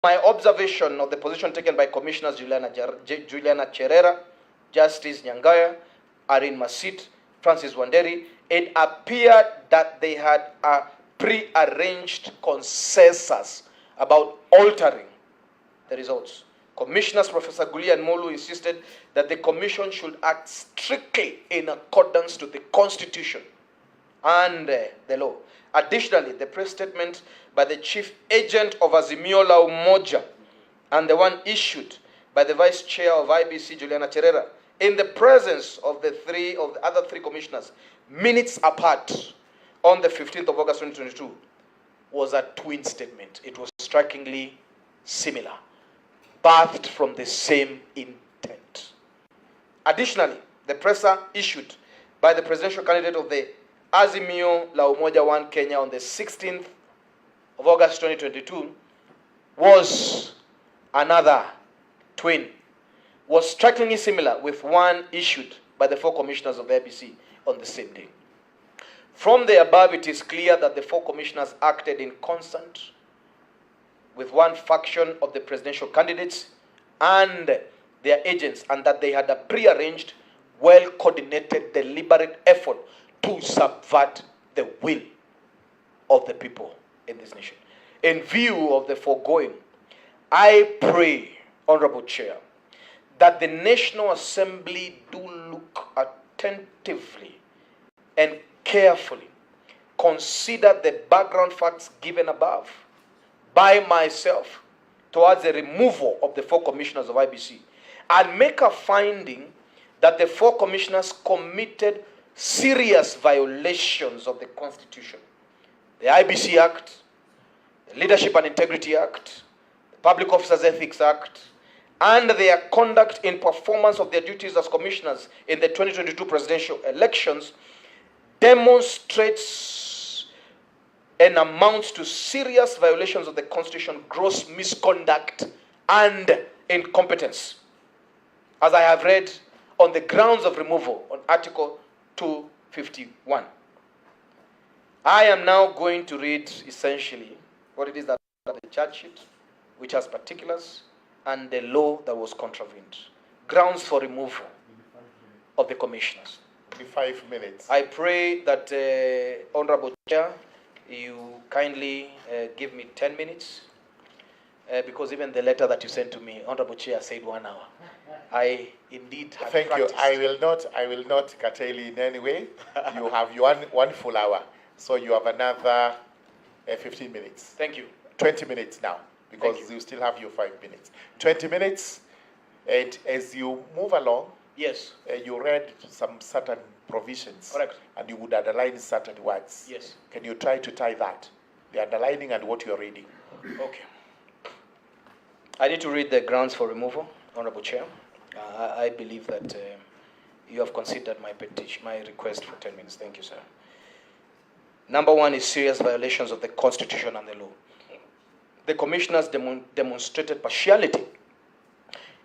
my observation of the position taken by Commissioners Juliana Cherera, Justice Nyangaya, Irene Masit, Francis Wanderi, it appeared that they had a pre-arranged consensus about altering the results. Commissioners Professor Guli and Molu insisted that the Commission should act strictly in accordance to the Constitution and the law. Additionally, the press statement by the chief agent of Azimio la Umoja and the one issued by the vice chair of IBC, Juliana Cherera, in the presence of the other three commissioners, minutes apart, on the 15th of August 2022, was a twin statement. It was strikingly similar, birthed from the same intent. Additionally, the presser issued by the presidential candidate of the Azimio la Umoja One Kenya on the 16th of August 2022 was another twin, was strikingly similar with one issued by the four commissioners of the IBC on the same day. From the above, it is clear that the four commissioners acted in concert with one faction of the presidential candidates and their agents, and that they had a pre-arranged, well-coordinated, deliberate effort to subvert the will of the people in this nation. In view of the foregoing, I pray, Honorable Chair, that the National Assembly do look attentively and carefully consider the background facts given above by myself towards the removal of the four commissioners of IBC, and make a finding that the four commissioners committed serious violations of the Constitution, the IBC Act, the Leadership and Integrity Act, the Public Officers Ethics Act, and their conduct in performance of their duties as commissioners in the 2022 presidential elections demonstrates and amounts to serious violations of the Constitution, gross misconduct, and incompetence, as I have read on the grounds of removal on Article 251. I am now going to read essentially what it is that the charge sheet, which has particulars, and the law that was contravened. Grounds for removal of the commissioners. 5 minutes. I pray that, Honorable Chair, you kindly give me 10 minutes, because even the letter that you sent to me, Honorable Chair, said 1 hour. I indeed have Thank practiced. you. I will not curtail you in any way. You have one full hour, so you have another 15 minutes. Thank you. 20 minutes now, because you still have your 5 minutes. 20 minutes, and as you move along, yes, you read some certain provisions. Correct. And you would underline certain words. Yes. Can you try to tie that, the underlining and what you're reading? Okay. I need to read the grounds for removal, Honorable Chair. I believe that you have considered my petition, my request for 10 minutes. Thank you, sir. Number one is serious violations of the Constitution and the law. The commissioners demonstrated partiality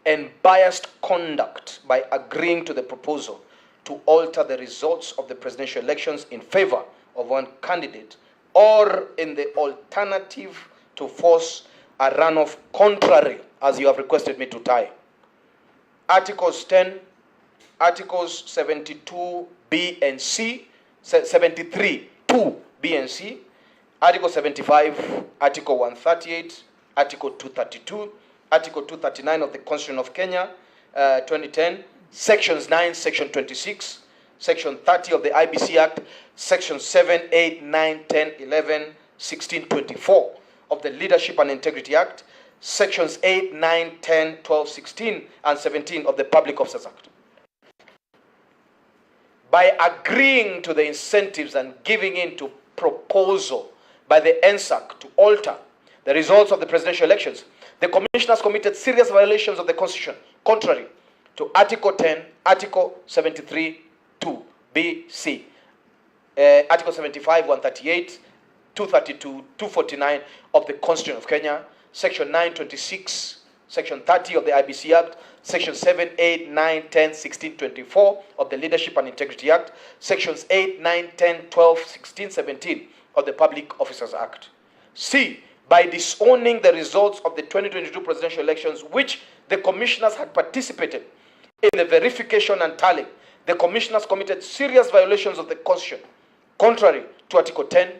and biased conduct by agreeing to the proposal to alter the results of the presidential elections in favor of one candidate, or in the alternative to force a runoff contrary, as you have requested me to tie. Articles 10, Articles 72B and C, 73, 2B and C, Article 75, Article 138, Article 232, Article 239 of the Constitution of Kenya, 2010, Sections 9, Section 26, Section 30 of the IBC Act, Section 7, 8, 9, 10, 11, 16, 24 of the Leadership and Integrity Act, Sections 8, 9, 10, 12, 16, and 17 of the Public Officers Act. By agreeing to the incentives and giving in to proposal by the NSAC to alter the results of the presidential elections, the commissioners committed serious violations of the Constitution, contrary to Article 10, Article 73, 2, B, C, Article 75, 138, 232, 249 of the Constitution of Kenya, Section 926, Section 30 of the IBC Act, Section 7, 8, 9, 10, 16, 24 of the Leadership and Integrity Act, Sections 8, 9, 10, 12, 16, 17 of the Public Officers Act. C. by disowning the results of the 2022 presidential elections, which the commissioners had participated in the verification and tallying. The commissioners committed serious violations of the Constitution, contrary to Article 10,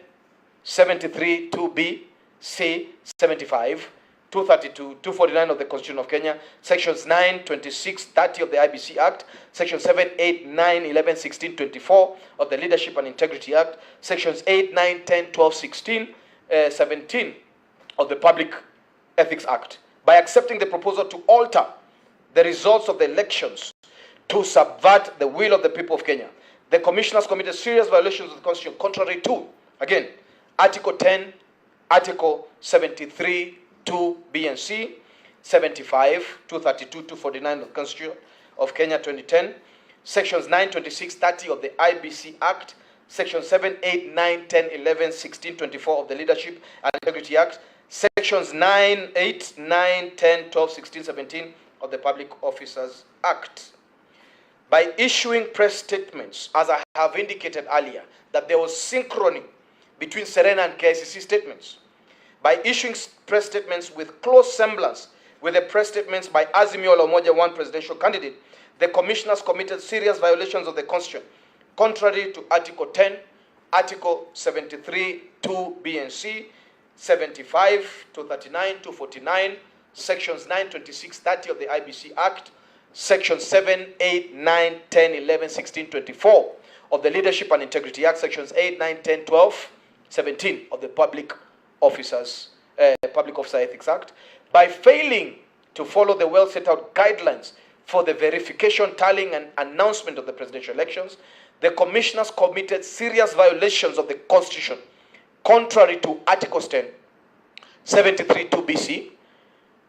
73, 2B, C, 75, 232, 249 of the Constitution of Kenya, Sections 9, 26, 30 of the IBC Act, Sections 7, 8, 9, 11, 16, 24 of the Leadership and Integrity Act, Sections 8, 9, 10, 12, 16, 17 of the Public Ethics Act, by accepting the proposal to alter the results of the elections to subvert the will of the people of Kenya. The commissioners committed serious violations of the Constitution, contrary to, again, Article 10, Article 73, 2, B and C, 75, 232, 249 of the Constitution of Kenya 2010, Sections 9, 26, 30 of the IBC Act, Sections 7, 8, 9, 10, 11, 16, 24 of the Leadership and Integrity Act, Sections 9, 8, 9, 10, 12, 16, 17 of the Public Officers Act. By issuing press statements, as I have indicated earlier, that there was synchrony between Cherera and KICC statements, by issuing press statements with close semblance with the press statements by Azimio la Umoja One presidential candidate, the commissioners committed serious violations of the Constitution, contrary to Article 10, Article 73, 2, B and C, 75, 239, 249, Sections 9, 26, 30 of the IBC Act, Sections 7, 8, 9, 10, 11, 16, 24 of the Leadership and Integrity Act, Sections 8, 9, 10, 12, 17 of the Public Officer Ethics Act, by failing to follow the well set out guidelines for the verification, tallying, and announcement of the presidential elections, the commissioners committed serious violations of the Constitution, contrary to Articles 10, 73, 2 BC,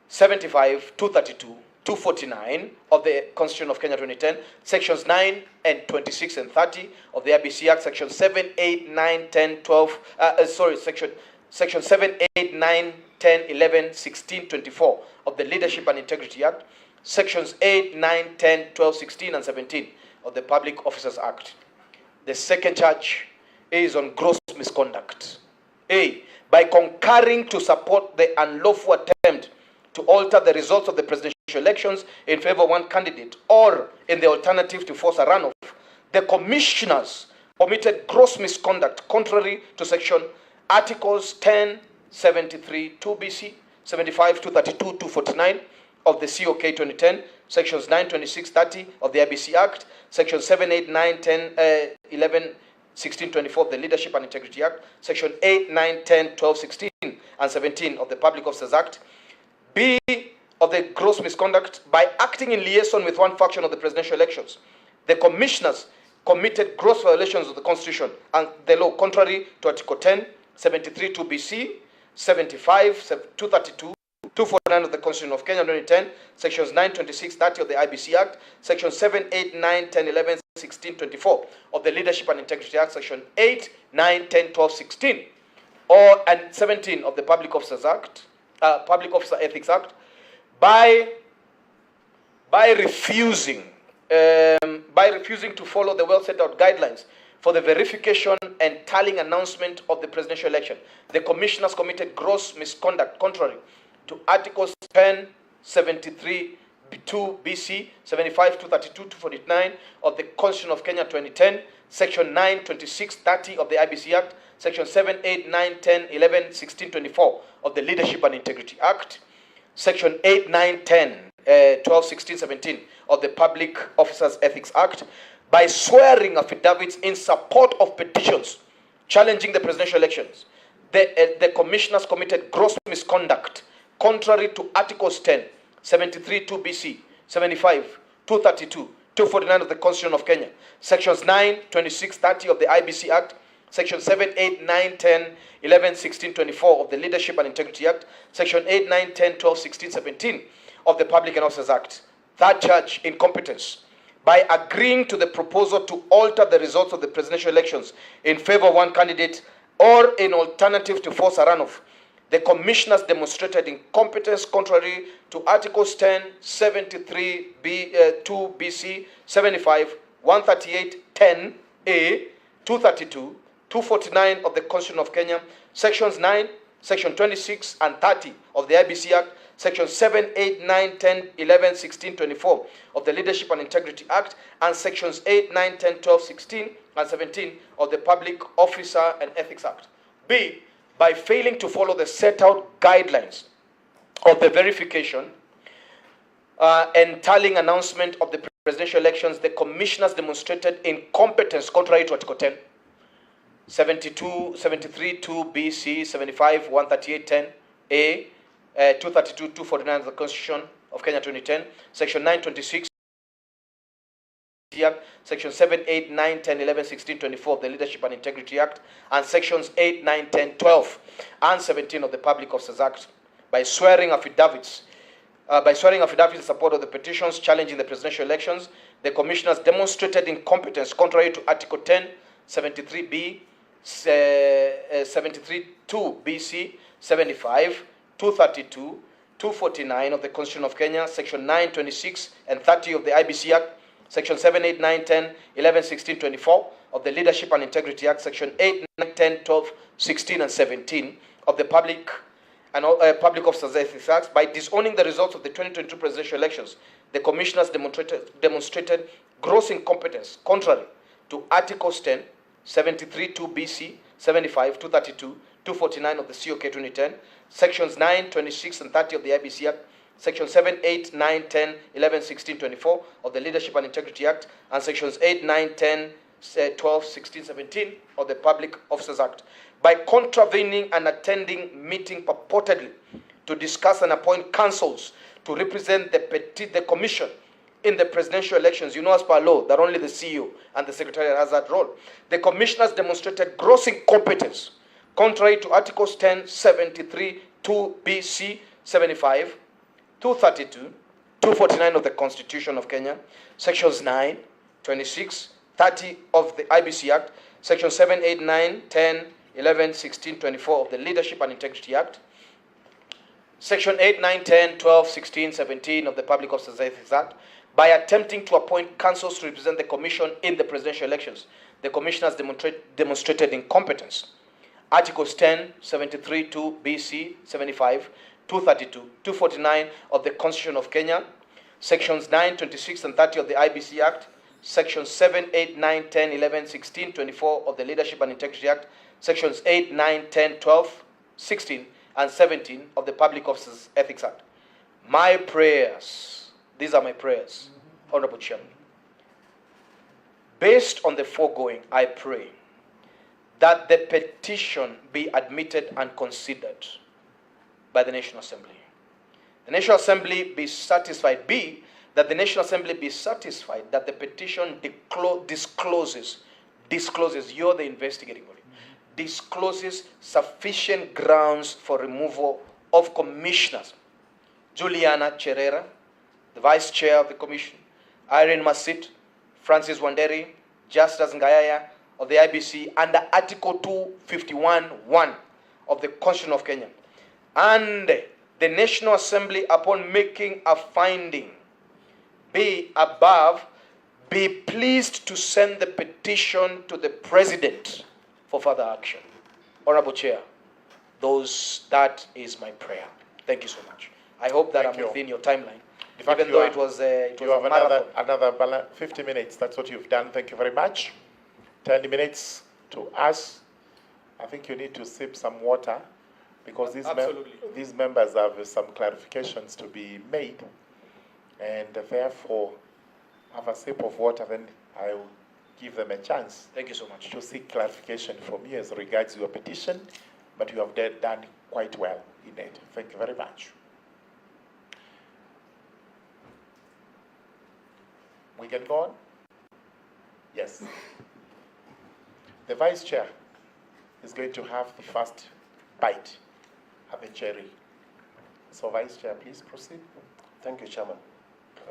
75, 232, 249 of the Constitution of Kenya 2010, Sections 9 and 26 and 30 of the IBC Act, Section 7, 8, 9, 10, 12, Section 7, 8, 9, 10, 11, 16, 24 of the Leadership and Integrity Act, Sections 8, 9, 10, 12, 16, and 17 of the Public Officers Act. The second charge is on gross misconduct. A, by concurring to support the unlawful attempt to alter the results of the presidential elections in favor of one candidate, or in the alternative to force a runoff, the commissioners committed gross misconduct contrary to Section Articles 10, 73, 2 BC, 75, 232, 249 of the COK 2010, Sections 9, 26, 30 of the IBC Act, Section 7, 8, 9, 10, 11, 16, 24 of the Leadership and Integrity Act, Section 8, 9, 10, 12, 16, and 17 of the Public Officers Act. B, of the gross misconduct, by acting in liaison with one faction of the presidential elections, the commissioners committed gross violations of the Constitution and the law, contrary to Article 10, 73, 2 BC, 75, 232, 249 of the Constitution of Kenya 2010, Sections 9, 26, 30 of the IBC Act, Section 7, 8, 9, 10, 11, 16, 24 of the Leadership and Integrity Act, Section 8, 9, 10, 12, 16, and 17 of the Public Officers Act, Public Officer Ethics Act, by refusing to follow the well set out guidelines for the verification and tallying announcement of the presidential election, the commissioners committed gross misconduct contrary to Articles 10, 73, 2 BC, 75, 232, 249 of the Constitution of Kenya 2010, Section 9, 26, 30 of the IBC Act, Section 7, 8, 9, 10, 11, 16, 24 of the Leadership and Integrity Act, Section 8, 9, 10, 12, 16, 17 of the Public Officers Ethics Act, by swearing affidavits in support of petitions challenging the presidential elections. The commissioners committed gross misconduct contrary to Articles 10, 73, 2 BC, 75, 232, 249 of the Constitution of Kenya, Sections 9, 26, 30 of the IBC Act, Section 7, 8, 9, 10, 11, 16, 24 of the Leadership and Integrity Act, Section 8, 9, 10, 12, 16, 17 of the Public and Officers Act. Third charge, incompetence. By agreeing to the proposal to alter the results of the presidential elections in favor of one candidate or in alternative to force a runoff, the commissioners demonstrated incompetence contrary to Articles 10, 73, 2 BC, 75, 138, 10A, 232, 249 of the Constitution of Kenya, Sections 9, Section 26 and 30 of the IBC Act, Section 7, 8, 9, 10, 11, 16, 24 of the Leadership and Integrity Act, and Sections 8, 9, 10, 12, 16, and 17 of the Public Officer and Ethics Act. B, by failing to follow the set out guidelines of the verification and tallying announcement of the presidential elections, the commissioners demonstrated incompetence contrary to Article 10, 72, 73, 2, B, C, 75, 138, 10, A, 232, 249 of the Constitution of Kenya 2010, Section 926, Section 7, 8, 9, 10, 11, 16, 24 of the Leadership and Integrity Act, and Sections 8, 9, 10, 12, and 17 of the Public Officers Act, by swearing affidavits in support of the petitions challenging the presidential elections. The commissioners demonstrated incompetence contrary to Article 10, 73B, 73, 2, BC, 75, 232, 249 of the Constitution of Kenya, Section 9, 26, and 30 of the IBC Act, Section 7, 8, 9, 10, 11, 16, 24 of the Leadership and Integrity Act, Section 8, 9, 10, 12, 16, and 17 of the Public Officers Ethics Act. By disowning the results of the 2022 presidential elections, the commissioners demonstrated gross incompetence contrary to Articles 10, 73, 2 BC, 75, 232, 249 of the COK 2010, Sections 9, 26, and 30 of the IBC Act, Section 7, 8, 9, 10, 11, 16, 24 of the Leadership and Integrity Act, and Sections 8, 9, 10, 12, 16, 17 of the Public Officers Act. By contravening and attending meeting purportedly to discuss and appoint counsels to represent the commission in the presidential elections, you know, as per law, that only the CEO and the Secretariat has that role. The commissioners demonstrated gross incompetence contrary to Articles 10, 73, 2 BC, 75, 232, 249 of the Constitution of Kenya, Sections 9, 26, 30 of the IBC Act, Section 7, 8, 9, 10, 11, 16, 24 of the Leadership and Integrity Act, Section 8, 9, 10, 12, 16, 17 of the Public Officers Ethics Act. By attempting to appoint counsels to represent the commission in the presidential elections, the commissioners demonstrated incompetence. Articles 10, 73, 2 BC, 75, 232, 249 of the Constitution of Kenya, Sections 9, 26, and 30 of the IBC Act, Sections 7, 8, 9, 10, 11, 16, 24 of the Leadership and Integrity Act, Sections 8, 9, 10, 12, 16, and 17 of the Public Officers Ethics Act. My prayers, these are my prayers, Honorable Chairman. Based on the foregoing, I pray that the petition be admitted and considered by the National Assembly. The National Assembly be satisfied. B, that the National Assembly be satisfied that the petition discloses, you're the investigating body, discloses sufficient grounds for removal of commissioners Juliana Cherera, the Vice Chair of the Commission, Irene Masit, Francis Wanderi, Justus Ngayaya of the IBC under Article 251(1) of the Constitution of Kenya. And the National Assembly, upon making a finding, be above, be pleased to send the petition to the President for further action. Honorable Chair, that is my prayer. Thank you so much. I hope that I'm within your timeline. Even though it was a another 50 minutes. That's what you've done. Thank you very much. 10 minutes to us. I think you need to sip some water because these members have some clarifications to be made, and therefore have a sip of water. Then I will give them a chance. Thank you so much. To seek clarification from you as regards your petition, but you have done quite well in it. Thank you very much. We can go on? Yes. The Vice Chair is going to have the first bite of the cherry. So, Vice Chair, please proceed. Thank you, Chairman.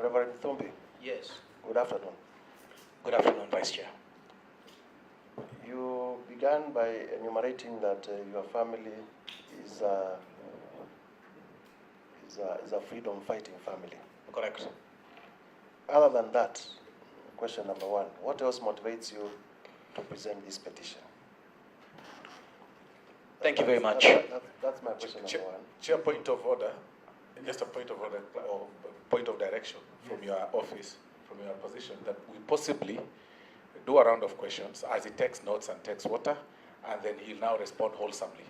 Reverend Thumbi. Yes. Good afternoon. Good afternoon, Vice Chair. You began by enumerating that your family is a freedom-fighting family. Correct. Other than that, question number one, what else motivates you to present this petition? Thank you very much. That's my question number one. Chair, point of order. Just a point of order or point of direction from your office, from your position, that we possibly do a round of questions as he takes notes and takes water, and then he'll now respond wholesomely.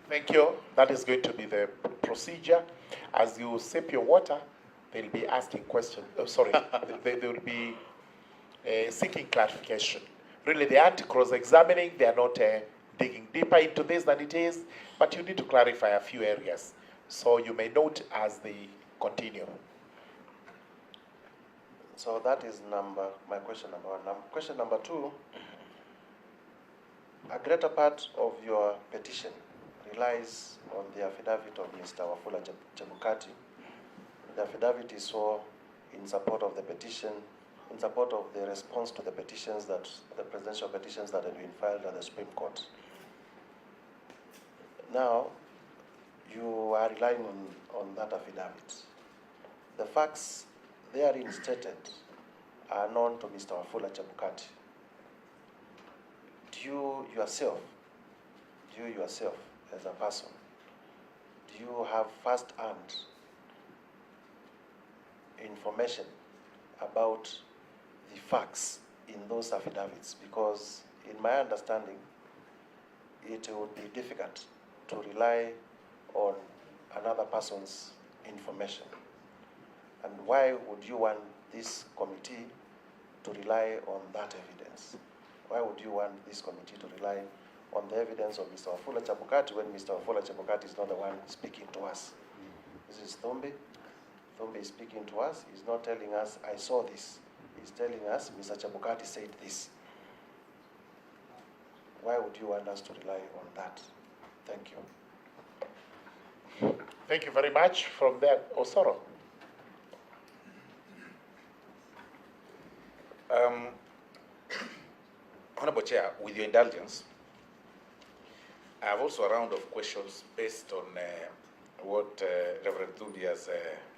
Thank you. That is going to be the procedure. As you sip your water, they'll be asking questions. Oh, sorry, they will be seeking clarification. Really, they aren't cross-examining. They are not digging deeper into this than it is, but you need to clarify a few areas. So you may note as they continue. So that is my question number one. Question number two, a greater part of your petition relies on the affidavit of Mr. Wafula Chebukati. The affidavit is so in support of the petition, in support of the response to the petitions the presidential petitions that have been filed at the Supreme Court. Now, you are relying on that affidavit. The facts therein stated are known to Mr. Wafula Chebukati. Do you yourself, as a person, do you have first-hand information about the facts in those affidavits? Because in my understanding, it would be difficult to rely on another person's information. And why would you want this committee to rely on that evidence? Why would you want this committee to rely on the evidence of Mr. Wafula Chebukati when Mr. Wafula Chebukati is not the one speaking to us? This is Thumbi. Thumbi is speaking to us. He's not telling us, I saw this. He's telling us, Mr. Chebukati said this. Why would you want us to rely on that? Thank you. Thank you very much. From there, Osoro. Honorable Chair, with your indulgence, I have also a round of questions based on what Reverend Thumbi has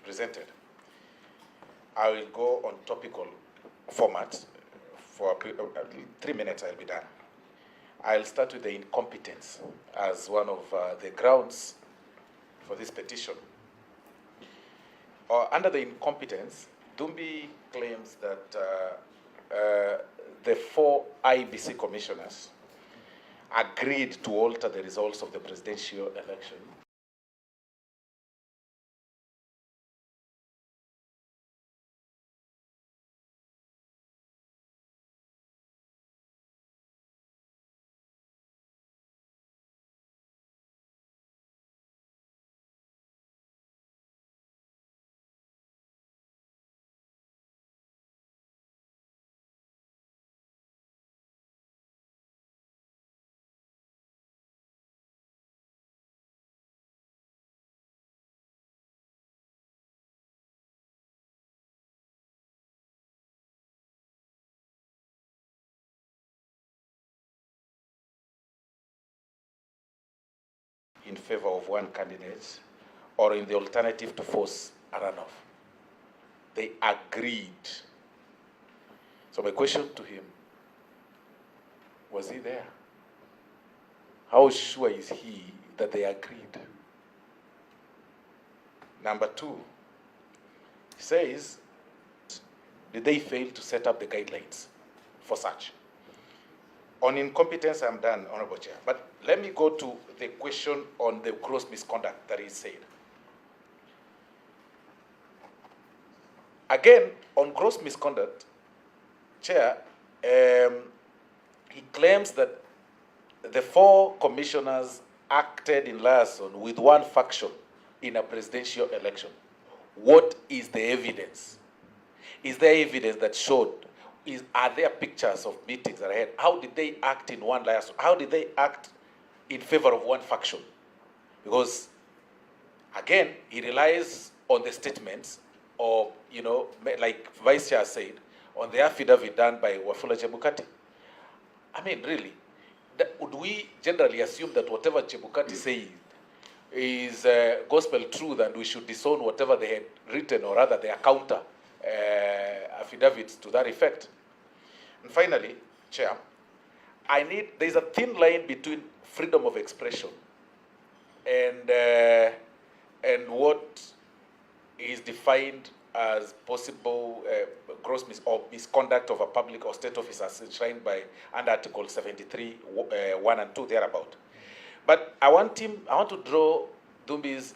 presented. I will go on topical format. For 3 minutes, I'll be done. I'll start with the incompetence as one of the grounds for this petition. Under the incompetence, Thumbi claims that the 4 IBC commissioners agreed to alter the results of the presidential election in favor of one candidate or in the alternative to force a runoff. They agreed. So my question to him, was he there? How sure is he that they agreed? Number 2, he says, did they fail to set up the guidelines for such? On incompetence, I'm done, Honorable Chair. But let me go to the question on the gross misconduct that he said. Again, on gross misconduct, Chair, he claims that the 4 commissioners acted in liaison with one faction in a presidential election. What is the evidence? Is there evidence that showed? Are there pictures of meetings that I had? How did they act in one liaison? How did they act in favor of one faction? Because, again, he relies on the statements of, like Vice Chair said, on the affidavit done by Wafula Chebukati. I mean, really, would we generally assume that whatever Chebukati said is gospel truth and we should disown whatever they had written, or rather their counter affidavits to that effect? And finally, Chair, there's a thin line between freedom of expression and what is defined as possible gross or misconduct of a public or state officer as enshrined by under Article 73, 1 and 2, thereabout. But I want to draw Dumbi's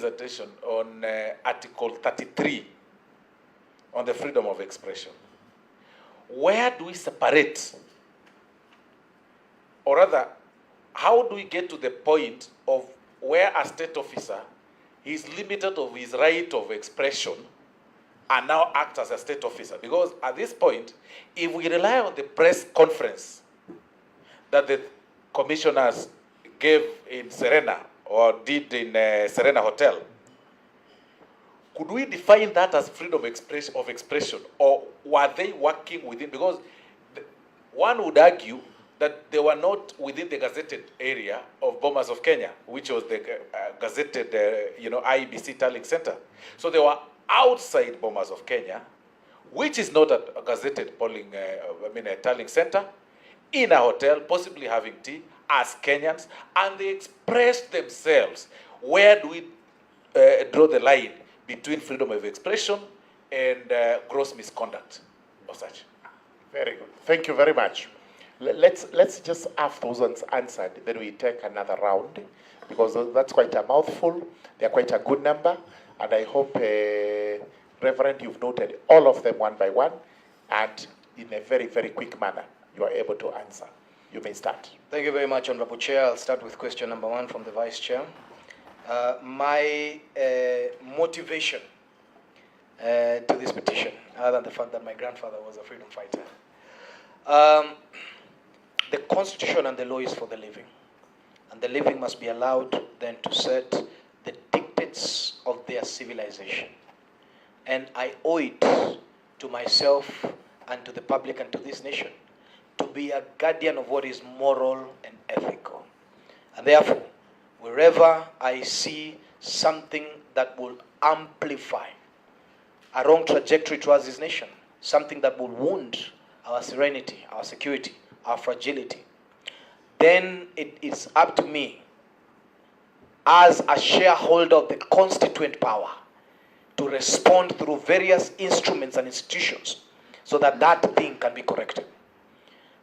attention on Article 33 on the freedom of expression. Where do we separate, or rather, how do we get to the point of where a state officer is limited of his right of expression and now acts as a state officer? Because at this point, if we rely on the press conference that the commissioners gave in Serena or did in Serena Hotel, could we define that as freedom of expression, or were they working within? Because one would argue that they were not within the gazetted area of Bomas of Kenya, which was the gazetted, IEBC tallying center. So they were outside Bomas of Kenya, which is not a gazetted a tallying center, in a hotel, possibly having tea, as Kenyans, and they expressed themselves. Where do we draw the line between freedom of expression and gross misconduct of such? Very good. Thank you very much. Let's just have those ones answered, then we take another round, because that's quite a mouthful. They're quite a good number, and I hope, Reverend, you've noted all of them one by one, and in a very, very quick manner, you are able to answer. You may start. Thank you very much, Honorable Chair. I'll start with question number 1 from the Vice Chair. My motivation to this petition, other than the fact that my grandfather was a freedom fighter, the Constitution and the law is for the living, and the living must be allowed then to set the dictates of their civilization. And I owe it to myself and to the public and to this nation to be a guardian of what is moral and ethical. And therefore, wherever I see something that will amplify a wrong trajectory towards this nation, something that will wound our serenity, our security, our fragility, then it is up to me as a shareholder of the constituent power to respond through various instruments and institutions so that that thing can be corrected.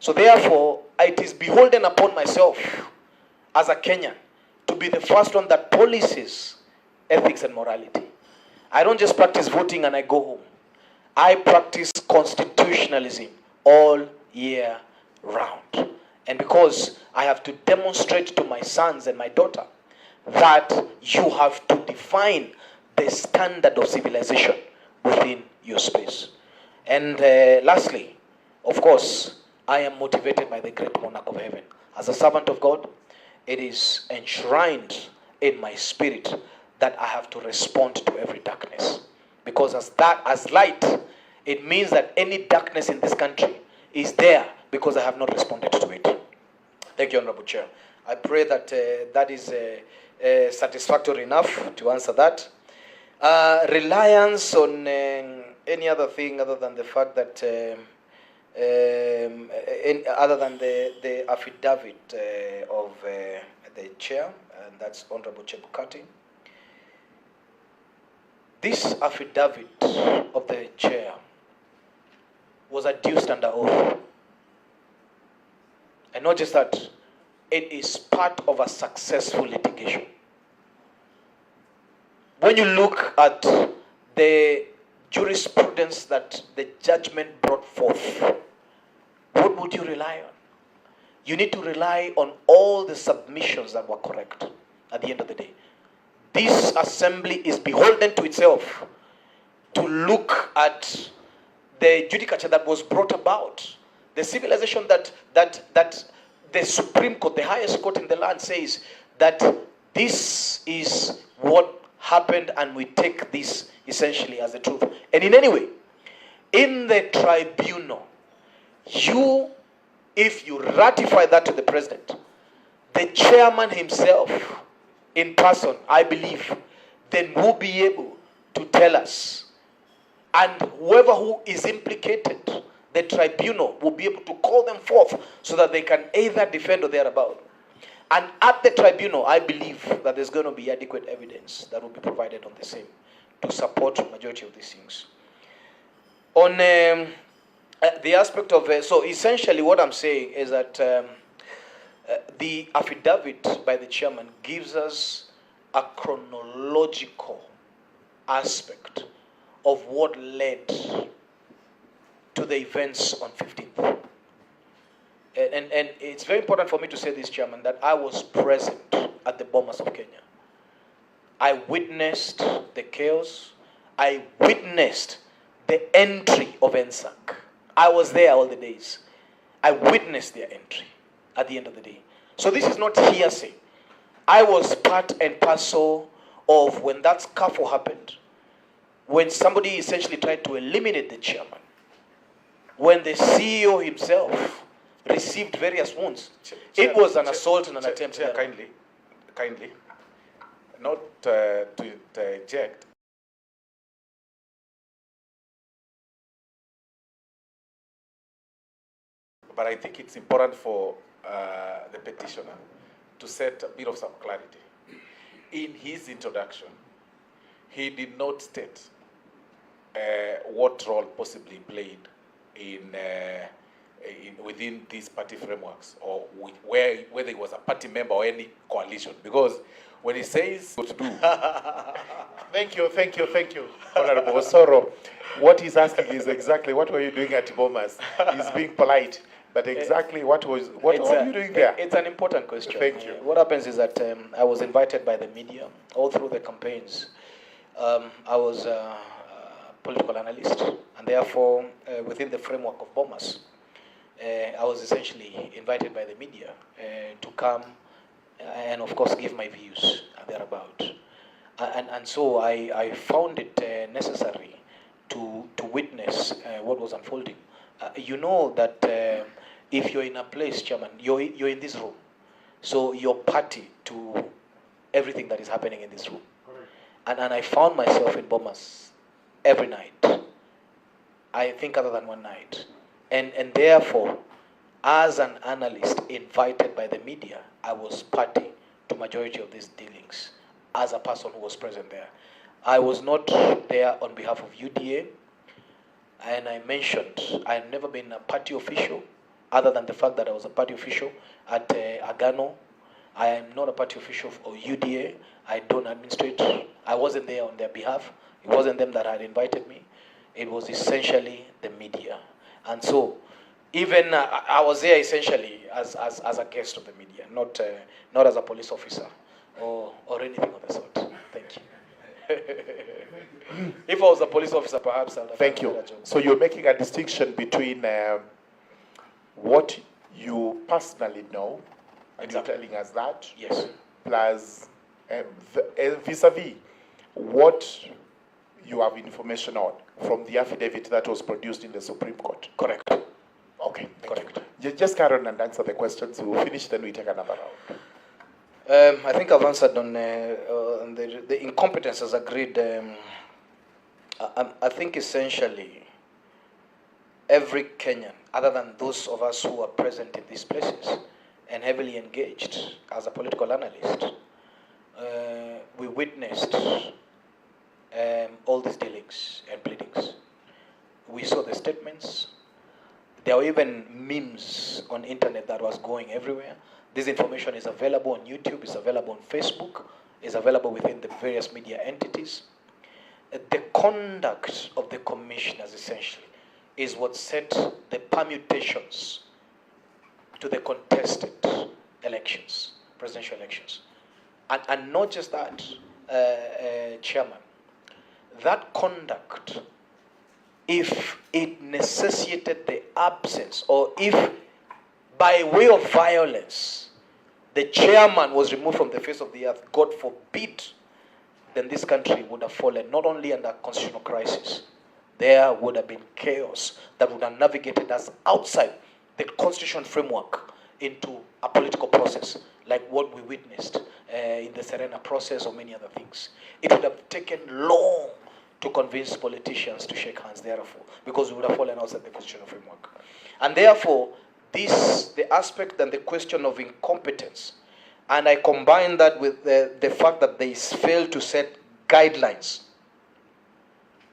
So therefore, it is beholden upon myself as a Kenyan to be the first one that policies ethics and morality. I don't just practice voting and I go home. I practice constitutionalism all year round. And because I have to demonstrate to my sons and my daughter that you have to define the standard of civilization within your space. And lastly, of course, I am motivated by the great monarch of heaven. As a servant of God, it is enshrined in my spirit that I have to respond to every darkness. Because as light, it means that any darkness in this country is there because I have not responded to it. Thank you, Honorable Chair. I pray that that is satisfactory enough to answer that. Reliance on any other thing other than the fact that other than the affidavit of the chair, and that's Honorable Chebukati. This affidavit of the chair was adduced under oath. And not just that, it is part of a successful litigation. When you look at the jurisprudence that the judgment brought forth, what would you rely on? You need to rely on all the submissions that were correct at the end of the day. This assembly is beholden to itself to look at the judicature that was brought about, the civilization that the Supreme Court, the highest court in the land, says that this is what happened and we take this essentially as the truth. And in any way, in the tribunal, if you ratify that to the president, the chairman himself in person, I believe, then will be able to tell us, and whoever who is implicated, the tribunal will be able to call them forth so that they can either defend or thereabout. And at the tribunal, I believe that there's going to be adequate evidence that will be provided on the same to support the majority of these things. On the aspect of, so essentially what I'm saying is that the affidavit by the chairman gives us a chronological aspect of what led to the events on 15th. And it's very important for me to say this, Chairman, that I was present at the bombers of Kenya. I witnessed the chaos. I witnessed the entry of NSAC. I was there all the days. I witnessed their entry at the end of the day. So this is not hearsay. I was part and parcel of when that scuffle happened, when somebody essentially tried to eliminate the chairman, when the CEO himself received various wounds. It was an assault and an attempt. Chair, kindly, not to interject. But I think it's important for the petitioner to set a bit of some clarity. In his introduction, he did not state what role possibly played in within these party frameworks, or whether he was a party member or any coalition. Because when he says what to do, Thank you, Honorable Osoro. What he's asking is exactly what were you doing at Bomas? He's being polite, but exactly what were you doing there? It's an important question. Thank you. What happens is that I was invited by the media all through the campaigns. I was a political analyst, and therefore, within the framework of Bomas, I was essentially invited by the media to come and, of course, give my views thereabout. And so I found it necessary to witness what was unfolding. You know that if you're in a place, Chairman, you're in this room. So you're party to everything that is happening in this room. And I found myself in Bomas every night. I think other than one night. And therefore, as an analyst invited by the media, I was party to majority of these dealings as a person who was present there. I was not there on behalf of UDA, and I mentioned I had never been a party official, other than the fact that I was a party official at Agano. I am not a party official of UDA. I don't administrate. I wasn't there on their behalf. It wasn't them that had invited me. It was essentially the media. And so, even I was there essentially as a guest of the media, not as a police officer or anything of the sort. Thank you. If I was a police officer, perhaps I would have. Thank you. So you're making a distinction between what you personally know, and Exactly. you're telling us that, Yes. plus vis-a-vis what you have information on from the affidavit that was produced in the Supreme Court. Correct. Okay, Correct. Just carry on and answer the questions. We'll finish, then we take another round. I think I've answered on the incompetence as agreed. I think essentially every Kenyan, other than those of us who are present in these places and heavily engaged as a political analyst, we witnessed all these dealings and pleadings. We saw the statements. There were even memes on internet that was going everywhere. This information is available on YouTube, it's available on Facebook, it's available within the various media entities. The conduct of the commissioners, essentially, is what set the permutations to the contested elections, presidential elections. And not just that, Chairman, that conduct, if it necessitated the absence, or if by way of violence, the chairman was removed from the face of the earth, God forbid, then this country would have fallen not only under constitutional crisis, there would have been chaos that would have navigated us outside the constitutional framework into a political process, like what we witnessed in the Cherera process or many other things. It would have taken long to convince politicians to shake hands, therefore, because we would have fallen outside the constitutional framework. And therefore, the aspect and the question of incompetence and I combine that with the fact that they failed to set guidelines.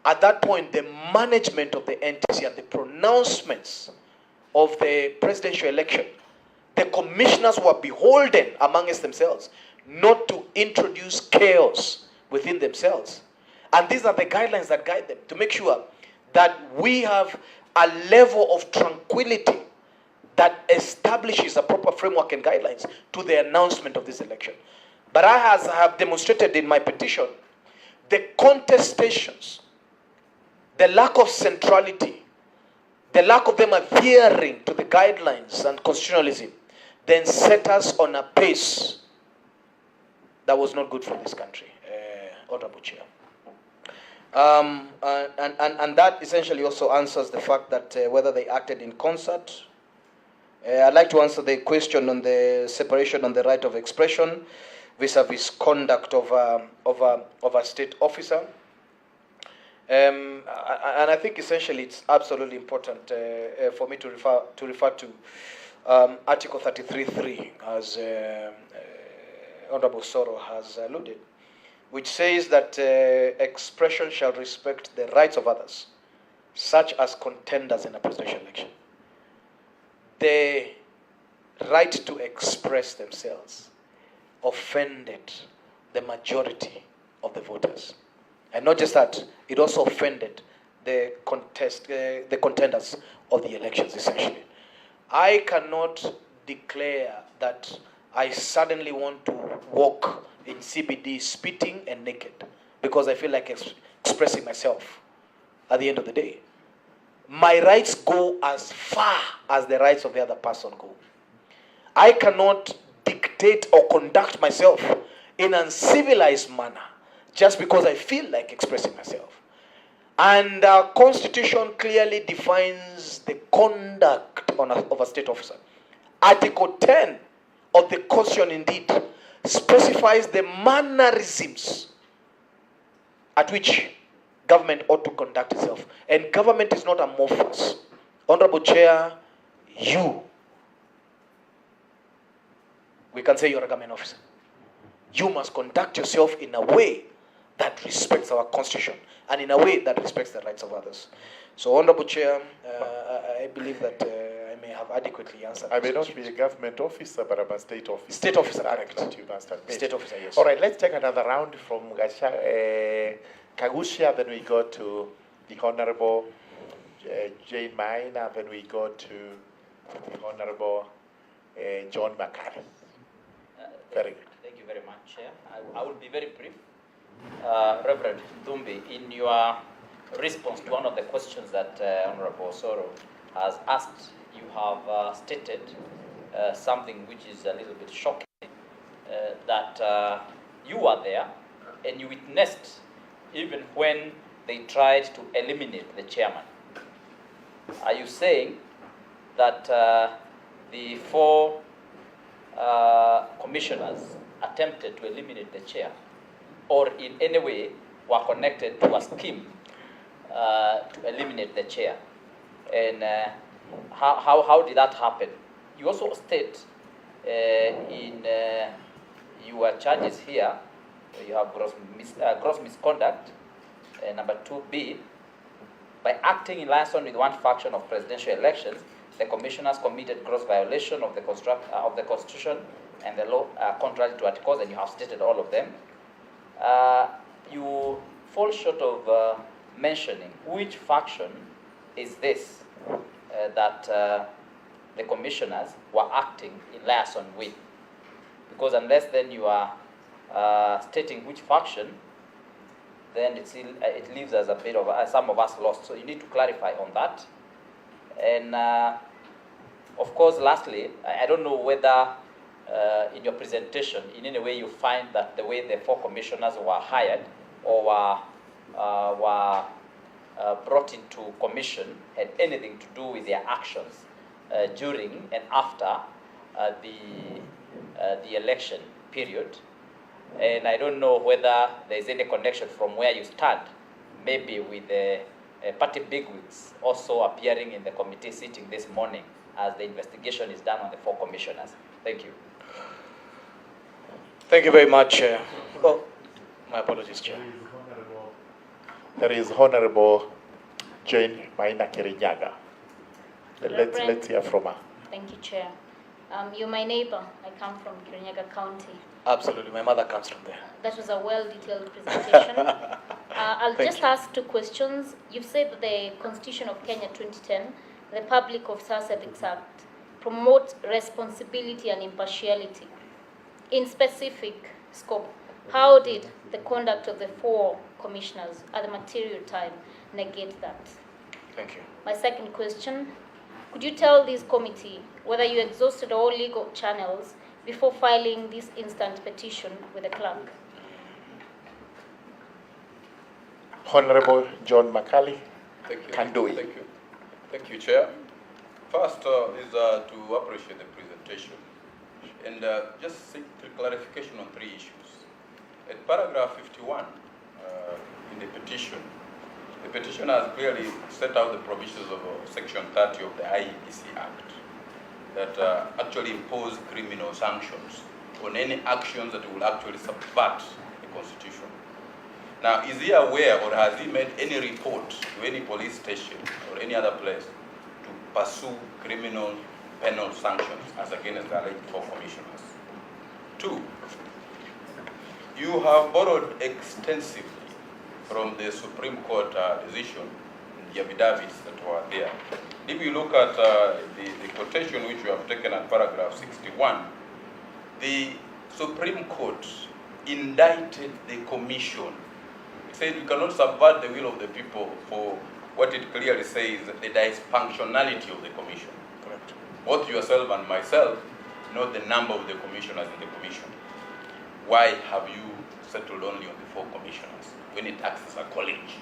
At that point, the management of the NTC and the pronouncements of the presidential election, the commissioners were beholden amongst themselves not to introduce chaos within themselves. And these are the guidelines that guide them to make sure that we have a level of tranquility that establishes a proper framework and guidelines to the announcement of this election. But I have demonstrated in my petition the contestations, the lack of centrality, the lack of them adhering to the guidelines and constitutionalism, then set us on a pace that was not good for this country, Honorable Chair. And that essentially also answers the fact that whether they acted in concert. I'd like to answer the question on the separation on the right of expression vis-a-vis conduct of a state officer. And I think essentially it's absolutely important for me to refer to Article 33.3, as Honorable Soro has alluded, which says that expression shall respect the rights of others, such as contenders in a presidential election. The right to express themselves offended the majority of the voters. And not just that, it also offended the contenders of the elections, essentially. I cannot declare that I suddenly want to walk in CBD spitting and naked because I feel like expressing myself at the end of the day. My rights go as far as the rights of the other person go. I cannot dictate or conduct myself in an uncivilized manner just because I feel like expressing myself. And our constitution clearly defines the conduct of a state officer. Article 10 of the constitution indeed specifies the mannerisms at which government ought to conduct itself. And government is not amorphous. Honorable Chair, we can say you're a government officer. You must conduct yourself in a way that respects our constitution and in a way that respects the rights of others. So, Honorable Chair, I believe that I may have adequately answered. I may not be a government officer, but I'm a state officer. State officer, correct. That you must admit. State officer, yes. All right, let's take another round from Kagushia, then we go to the Honorable Jane Maina, then we go to the Honorable John Makari. Very good. Thank you very much, Chair. I will be very brief. Reverend Dumbi, in your response to one of the questions that Honorable Soro has asked, you have stated something which is a little bit shocking, that you were there and you witnessed even when they tried to eliminate the chairman. Are you saying that the four commissioners attempted to eliminate the chair, or in any way were connected to a scheme to eliminate the chair? And how did that happen? You also state in your charges here, you have gross misconduct, number 2B, by acting in liaison with one faction of presidential elections, the commissioners committed gross violation of the Constitution and the law contrary to articles, and you have stated all of them. You fall short of mentioning which faction is this that the commissioners were acting in liaison with, because unless then you are stating which faction, then it leaves us a bit of some of us lost. So you need to clarify on that. And of course, lastly, I don't know whether in your presentation, in any way you find that the way the four commissioners were hired or were brought into commission had anything to do with their actions during and after the election period. And I don't know whether there is any connection from where you stand, maybe with the party bigwigs also appearing in the committee sitting this morning as the investigation is done on the four commissioners. Thank you. Thank you very much. Oh, my apologies, Chair. There is Honorable Jane Maina Kirinyaga. Let's hear from her. Thank you, Chair. You're my neighbor. I come from Kirinyaga County. Absolutely. My mother comes from there. That was a well-detailed presentation. I'll just ask 2 questions. You've said that the Constitution of Kenya 2010, the Public Officers Ethics Act, promotes responsibility and impartiality. In specific scope, how did the conduct of the 4 commissioners at the material time negate that? Thank you. My second question, could you tell this committee whether you exhausted all legal channels before filing this instant petition with the clerk? Honorable John Makali. Thank you. Can do it. Thank you. Thank you, Chair. First is to appreciate the presentation and just seek clarification on 3 issues. At paragraph 51 in the petition has clearly set out the provisions of Section 30 of the IEBC Act that actually impose criminal sanctions on any actions that will actually subvert the Constitution. Now, is he aware or has he made any report to any police station or any other place to pursue criminal penal sanctions as against the alleged 4 commissioners? 2, you have borrowed extensively from the Supreme Court decision, the affidavits that were there. If you look at the quotation which you have taken at paragraph 61, the Supreme Court indicted the commission. It said you cannot subvert the will of the people for what it clearly says, the dysfunctionality of the commission. Correct. Both yourself and myself know the number of the commissioners in the commission. Why have you settled only on the 4 commissioners when it acts as a college?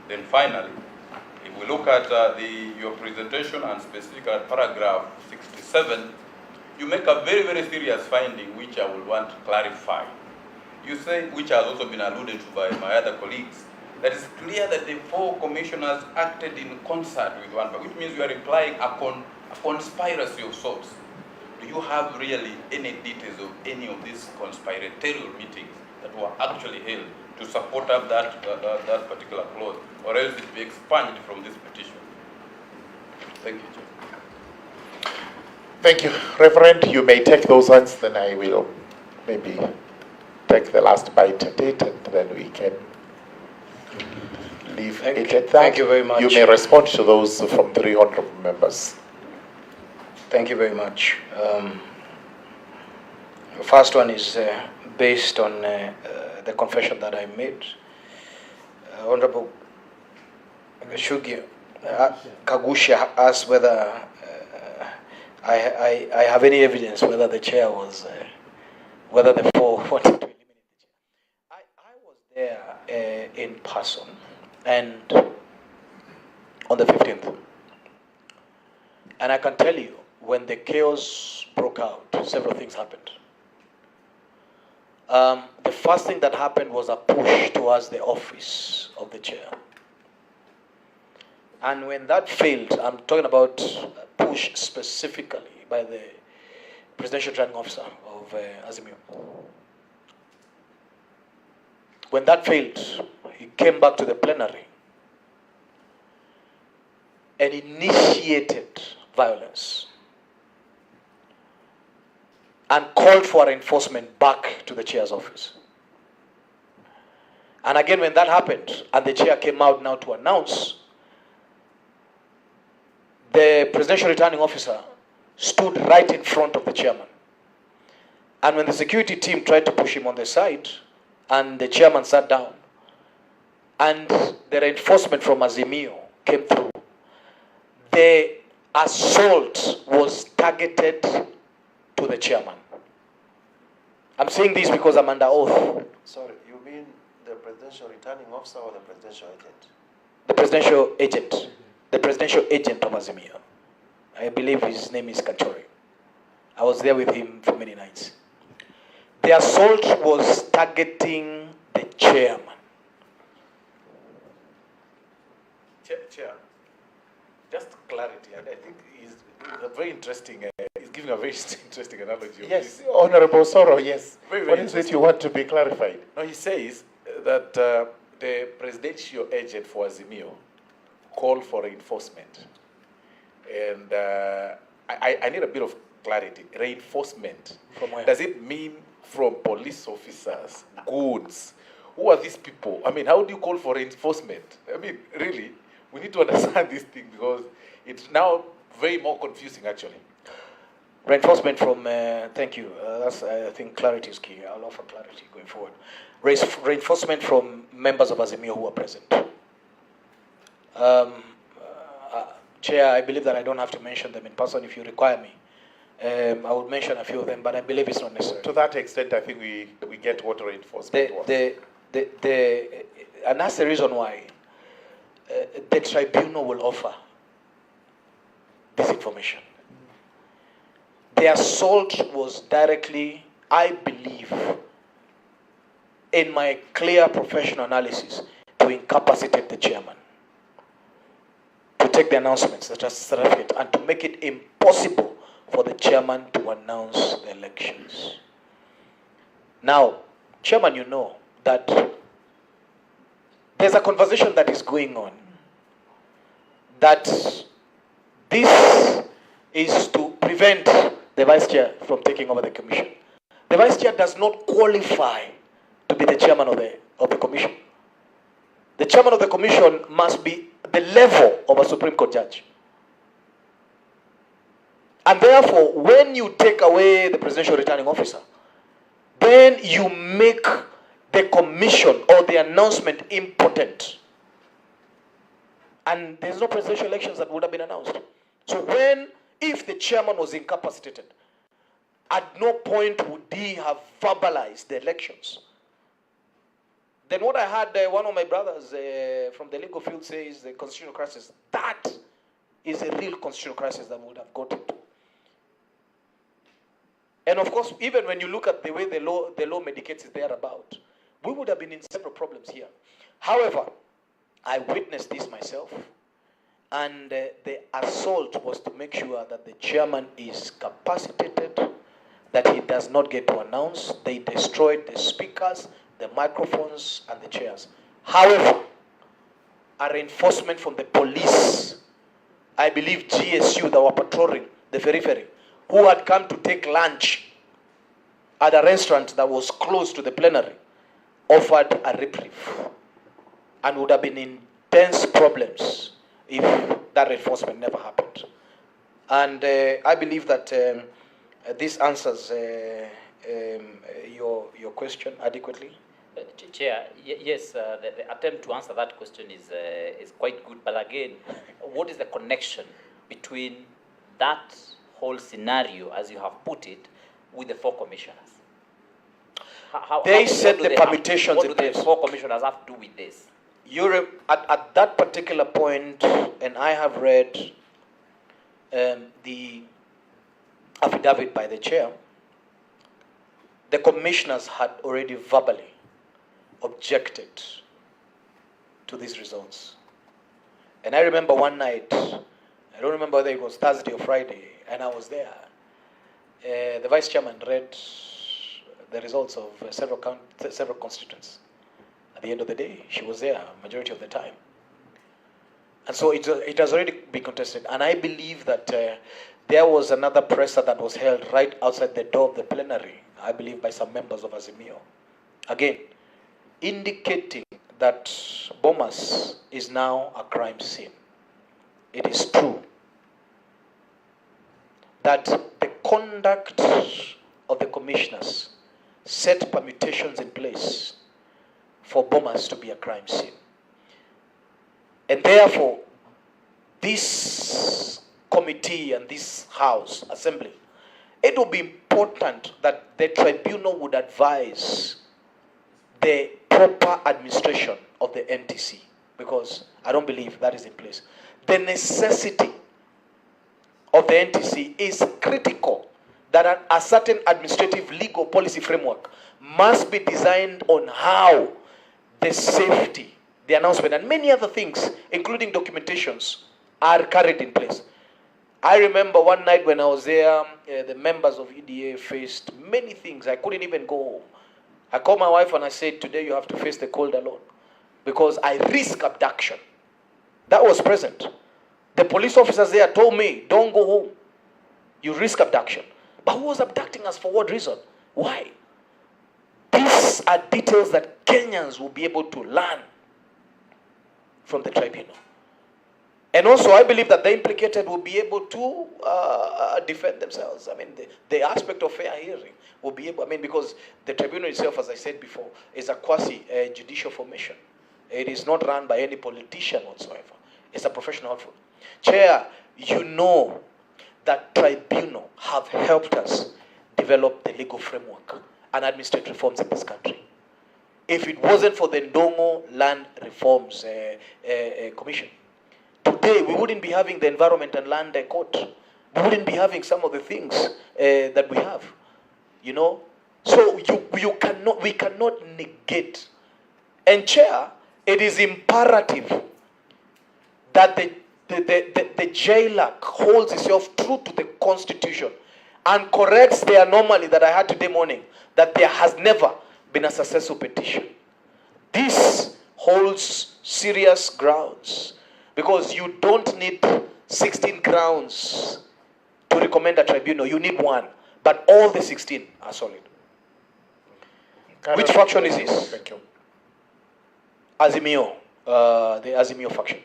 Then finally, if we look at your presentation and specifically at paragraph 67, you make a very, very serious finding which I will want to clarify. You say, which has also been alluded to by my other colleagues, that it's clear that the 4 commissioners acted in concert with one, which means you are implying a conspiracy of sorts. Do you have really any details of any of these conspiratorial meetings that were actually held to support up that particular clause, or else it be expunged from this petition? Thank you, Chair. Thank you. Reverend, you may take those ones, then I will maybe take the last bite at it, and then we can leave it at that. Thank you very much. You may respond to those from 3 honorable members. Thank you very much. The first one is based on the confession that I made. Honorable Kagusha asked whether I have any evidence whether the chair was, whether the 4 wanted to eliminate the chair. I was there in person and on the 15th. And I can tell you, when the chaos broke out, several things happened. The first thing that happened was a push towards the office of the chair. And when that failed, I'm talking about a push specifically by the presidential returning officer of Azimio. When that failed, he came back to the plenary and initiated violence and called for enforcement back to the chair's office. And again, when that happened, and the chair came out now to announce, the presidential returning officer stood right in front of the chairman. And when the security team tried to push him on the side, and the chairman sat down, and the reinforcement from Azimio came through, the assault was targeted to the chairman. I'm saying this because I'm under oath. Sorry, you mean the presidential returning officer or the presidential agent? The presidential agent. The presidential agent of Azimio. I believe his name is Kachori. I was there with him for many nights. The assault was targeting the chairman. Chair, just clarity, and I think is a very interesting. Is giving a very interesting analogy. Yes, Honorable Soro, yes. Very, very What is it you want to be clarified? No, he says that the presidential agent for Azimio called for reinforcement. And I need a bit of clarity. Reinforcement. From where? Does it mean from police officers, goons? Who are these people? I mean, how do you call for reinforcement? I mean, really, we need to understand this thing because it's now very more confusing, actually. Reinforcement from, thank you. That's, I think clarity is key. I'll offer clarity going forward. Reinforcement from members of Azimio who are present. Chair, I believe that I don't have to mention them in person if you require me. I will mention a few of them, but I believe it's not necessary. To that extent, I think we get what reinforcement was. And that's the reason why the tribunal will offer this information. The assault was directly, I believe, in my clear professional analysis, to incapacitate the chairman, to take the announcements that are certificate, and to make it impossible for the chairman to announce the elections. Now, chairman, you know that there's a conversation that is going on that this is to prevent the vice chair from taking over the commission. The vice chair does not qualify to be the chairman of the commission. The chairman of the commission must be the level of a Supreme Court judge. And therefore, when you take away the presidential returning officer, then you make the commission or the announcement impotent. And there's no presidential elections that would have been announced. So if the chairman was incapacitated, at no point would he have verbalized the elections. Then what I had one of my brothers from the legal field say is the constitutional crisis. That is a real constitutional crisis that we would have got into. And of course, even when you look at the way the law medicates it thereabout, we would have been in several problems here. However, I witnessed this myself, and the assault was to make sure that the chairman is capacitated, that he does not get to announce. They destroyed the speakers, the microphones, and the chairs. However, a reinforcement from the police, I believe GSU that were patrolling the periphery, who had come to take lunch at a restaurant that was close to the plenary, offered a reprieve, and would have been in intense problems if that reinforcement never happened. And I believe that this answers your question adequately. Chair, yes, the attempt to answer that question is quite good. But again, what is the connection between that whole scenario, as you have put it, with the four commissioners? They set the permutations what in do place. The four commissioners have to do with this? At that particular point, and I have read the affidavit by the chair, the commissioners had already verbally objected to these results. And I remember one night, I don't remember whether it was Thursday or Friday, and I was there. The vice chairman read the results of several constituents. At the end of the day, she was there majority of the time. And so it has already been contested. And I believe that there was another presser that was held right outside the door of the plenary, I believe by some members of Azimio. Again, indicating that Bomas is now a crime scene. It is true that the conduct of the commissioners set permutations in place for Bomas to be a crime scene. And therefore, this committee and this House Assembly, it will be important that the tribunal would advise the proper administration of the NTC, because I don't believe that is in place. The necessity of the NTC is critical, that a certain administrative legal policy framework must be designed on how the safety, the announcement, and many other things, including documentations, are carried in place. I remember one night when I was there, the members of EDA faced many things. I couldn't even go home. I called my wife and I said, today you have to face the cold alone, because I risk abduction. That was present. The police officers there told me, don't go home. You risk abduction. But who was abducting us? For what reason? Why? These are details that Kenyans will be able to learn from the tribunal. And also, I believe that the implicated will be able to defend themselves. I mean, the aspect of fair hearing will be able, because the tribunal itself, as I said before, is a quasi-judicial formation. It is not run by any politician whatsoever. It's a professional outfit. Chair, you know that tribunal have helped us develop the legal framework and administrative reforms in this country. If it wasn't for the Ndongo Land Reforms Commission, today we wouldn't be having the Environment and Land Court. We wouldn't be having some of the things that we have. You know? So we cannot negate. And Chair, it is imperative that the jailer holds itself true to the Constitution and corrects the anomaly that I had today morning, that there has never been a successful petition. This holds serious grounds, because you don't need 16 grounds to recommend a tribunal. You need one, but all the 16 are solid. Which faction is this? Thank you. Azimio, the Azimio faction.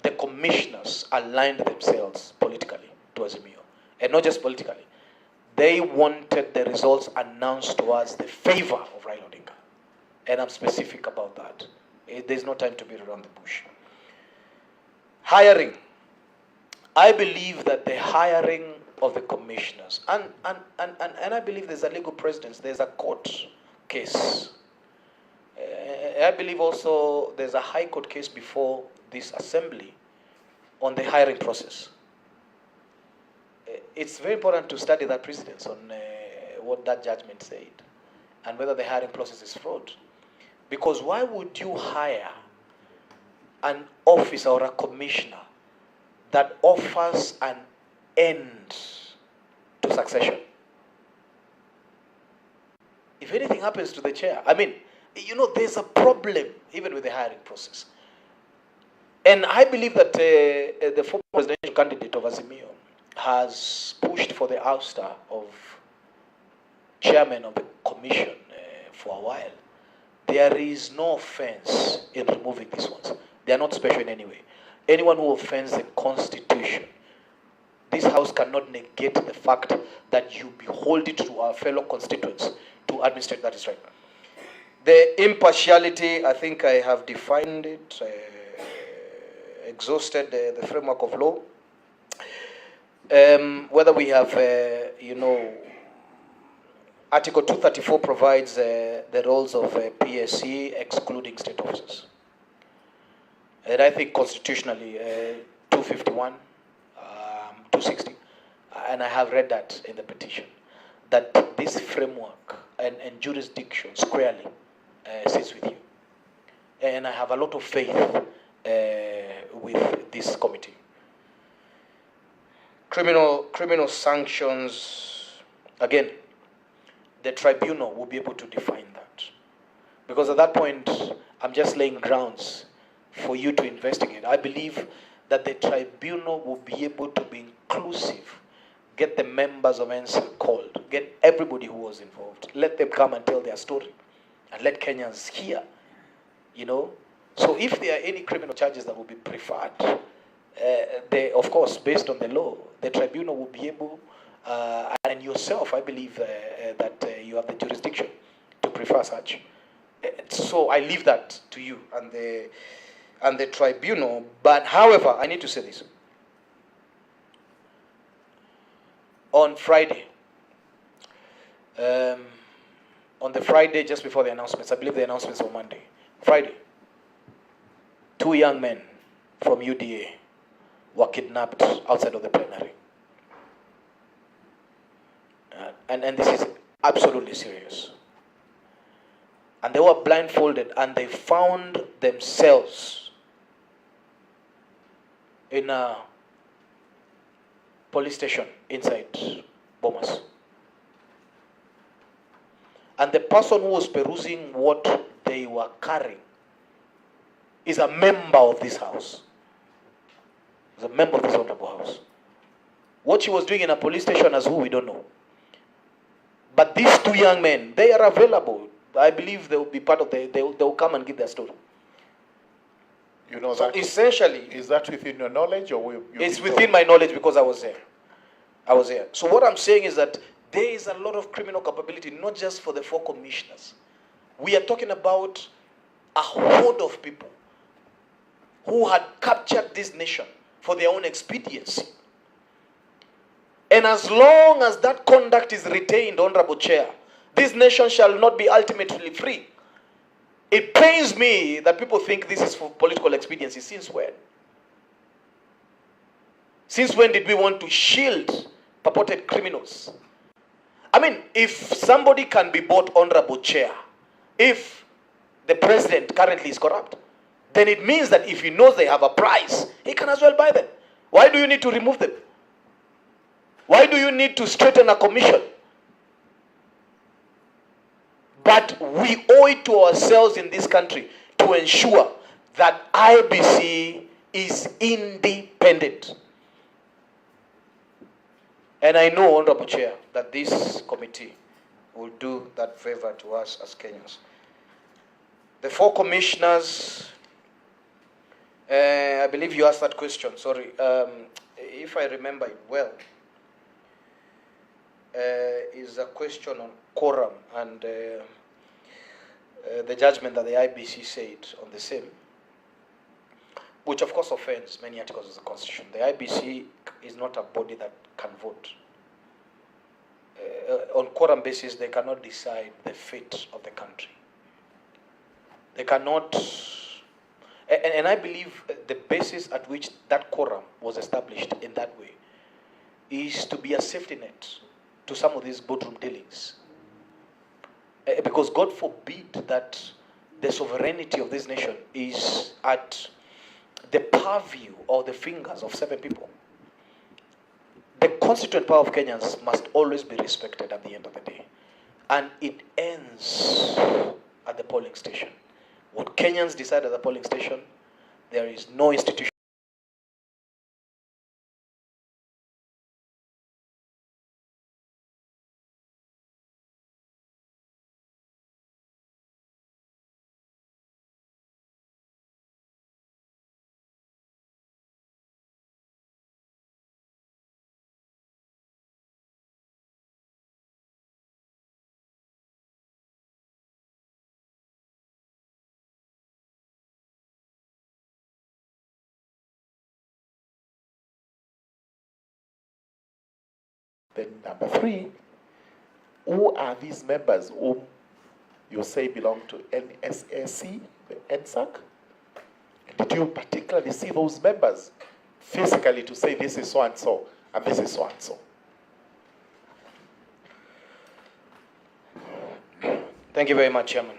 The commissioners aligned themselves politically to Azimio. And not just politically. They wanted the results announced to us the favor of Raila Odinga. And I'm specific about that. There's no time to beat around the bush. Hiring. I believe that the hiring of the commissioners, and I believe there's a legal precedence, there's a court case. I believe also there's a high court case before this assembly on the hiring process. It's very important to study that precedence on what that judgment said and whether the hiring process is fraud. Because why would you hire an officer or a commissioner that offers an end to succession? If anything happens to the chair, there's a problem even with the hiring process. And I believe that the former presidential candidate of Azimio has pushed for the ouster of chairman of the commission for a while. There is no offense in removing these ones. They are not special in any way. Anyone who offends the Constitution, this House cannot negate the fact that you behold it to our fellow constituents to administrate. That is right. The impartiality, I think I have defined it, exhausted the framework of law. Whether we have, Article 234 provides the roles of PSC excluding state officers. And I think constitutionally, 251, 260, and I have read that in the petition, that this framework and jurisdiction squarely sits with you. And I have a lot of faith with this committee. Criminal sanctions, again, the tribunal will be able to define that. Because at that point, I'm just laying grounds for you to investigate. I believe that the tribunal will be able to be inclusive, get the members of ENSA called, get everybody who was involved, let them come and tell their story, and let Kenyans hear, So if there are any criminal charges that will be preferred, of course, based on the law, the tribunal will be able, and yourself, I believe that you have the jurisdiction to prefer such. So I leave that to you and the tribunal. But however, I need to say this. On Friday, on the Friday just before the announcements, I believe the announcements were Monday. Friday, 2 young men from UDA were kidnapped outside of the plenary. And this is absolutely serious. And they were blindfolded and they found themselves in a police station inside Bomas. And the person who was perusing what they were carrying is a member of this house. Is a member of this honorable house. What she was doing in a police station as who, we don't know. But these two young men, they are available. I believe they will be part of they will come and give their story. You know So that. essentially, Is that within your knowledge, or it's within my knowledge because I was there. I was there. So what I'm saying is that there is a lot of criminal capability, not just for the 4 commissioners. We are talking about a horde of people who had captured this nation for their own expediency. And as long as that conduct is retained, Honorable Chair, this nation shall not be ultimately free. It pains me that people think this is for political expediency. Since when? Since when did we want to shield purported criminals? I mean, if somebody can be bought, Honorable Chair, if the president currently is corrupt, then it means that if he knows they have a price, he can as well buy them. Why do you need to remove them? Why do you need to straighten a commission? But we owe it to ourselves in this country to ensure that IBC is independent. And I know, Honorable Chair, that this committee will do that favor to us as Kenyans. The 4 commissioners, I believe you asked that question, sorry. If I remember it well, is a question on quorum and the judgment that the IBC said on the same, which of course offends many articles of the Constitution. The IBC is not a body that can vote. On quorum basis, they cannot decide the fate of the country. They cannot, and I believe the basis at which that quorum was established in that way is to be a safety net to some of these boardroom dealings. Because God forbid that the sovereignty of this nation is at the purview or the fingers of 7 people. The constituent power of Kenyans must always be respected at the end of the day. And it ends at the polling station. What Kenyans decide at the polling station, there is no institution. Then number 3, who are these members whom you say belong to NSAC, the NSAC? Did you particularly see those members physically to say this is so and so and this is so and so? Thank you very much, Chairman.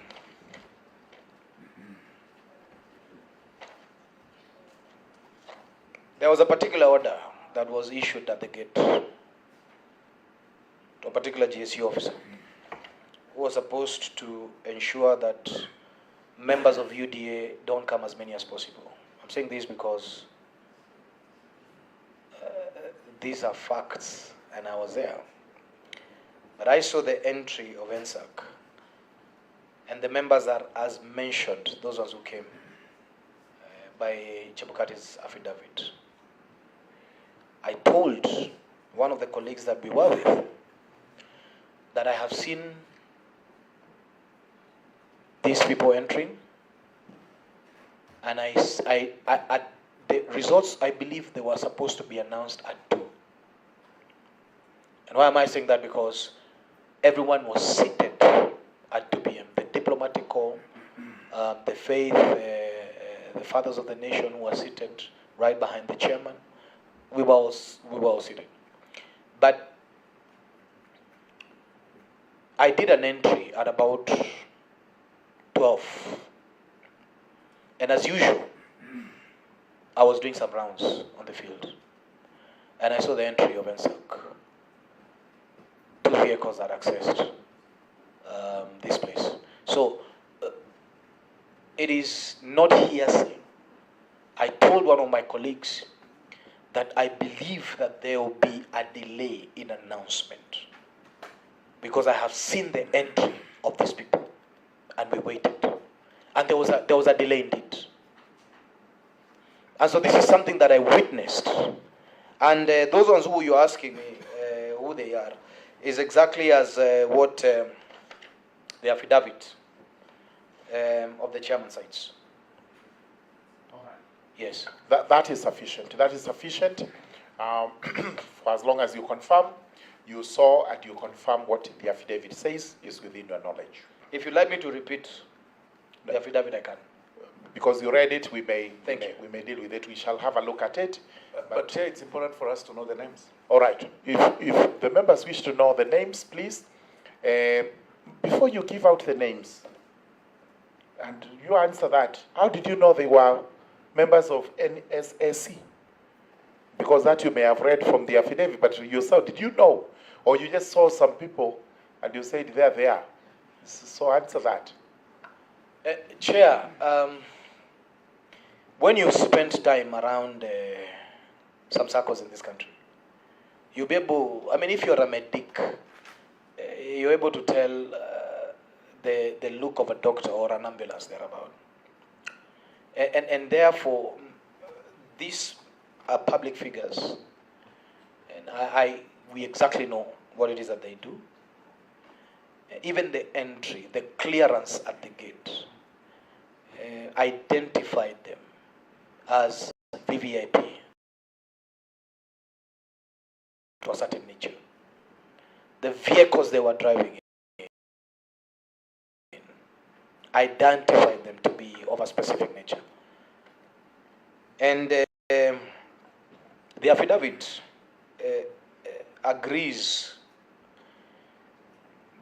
There was a particular order that was issued at the gate to a particular GSU officer who was supposed to ensure that members of UDA don't come as many as possible. I'm saying this because these are facts and I was there. But I saw the entry of NSAC and the members are as mentioned, those ones who came by Chebukati's affidavit. I told one of the colleagues that we were with that I have seen these people entering, and at the results, I believe they were supposed to be announced at 2. And why am I saying that? Because everyone was seated at 2 p.m. The diplomatic corps, the faith, the fathers of the nation who were seated right behind the chairman. We were all seated. But I did an entry at about 12. And as usual, I was doing some rounds on the field. and I saw the entry of NSAC. 2 vehicles that accessed this place. So it is not hearsay. I told one of my colleagues that I believe that there will be a delay in announcement because I have seen the entry of these people, and we waited, and there was a delay indeed. And so this is something that I witnessed, and those ones who you're asking me who they are is exactly as what the affidavit of the chairman cites. Yes. That is sufficient. That is sufficient. For as long as you confirm, you saw and you confirm what the affidavit says is within your knowledge. If you'd like me to repeat the affidavit, I can. Because you read it, we may deal with it. We shall have a look at it. But Chair, it's important for us to know the names. All right. If the members wish to know the names, please, before you give out the names, and you answer that, how did you know they were members of NSAC? Because that you may have read from the affidavit, but yourself, did you know? Or you just saw some people and you said they're there? So answer that. Chair, when you spend time around some circles in this country, you'll be able, I mean, if you're a medic, you're able to tell the look of a doctor or an ambulance thereabout. And therefore, these are public figures, and we exactly know what it is that they do. Even the entry, the clearance at the gate, identified them as VVIP to a certain nature. The vehicles they were driving in identified them to be of a specific nature. And the affidavit agrees